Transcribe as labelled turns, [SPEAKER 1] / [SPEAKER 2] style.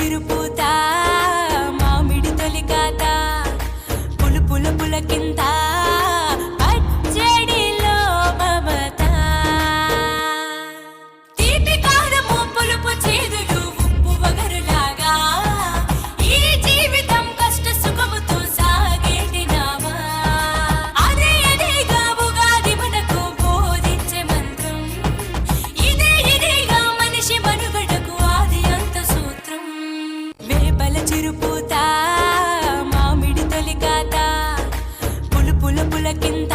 [SPEAKER 1] చిరుపూత మామిడి తొలికాత పులుపుల పులకింత పచ్చడిలో మమత తీపి కారము పులుపు చేదులు ఉప్పు వగరులాగా ఈ జీవితం కష్ట సుఖముతో సాగేటి నావా అదే అదేగా ఉగాది మనకు బోధించే మంత్రం ఇదేగా మనిషి మనుగడకు ఆది అంత సూత్రం వేపల చిరుపూత మామిడి తొలికాత పులుపుల పులకింత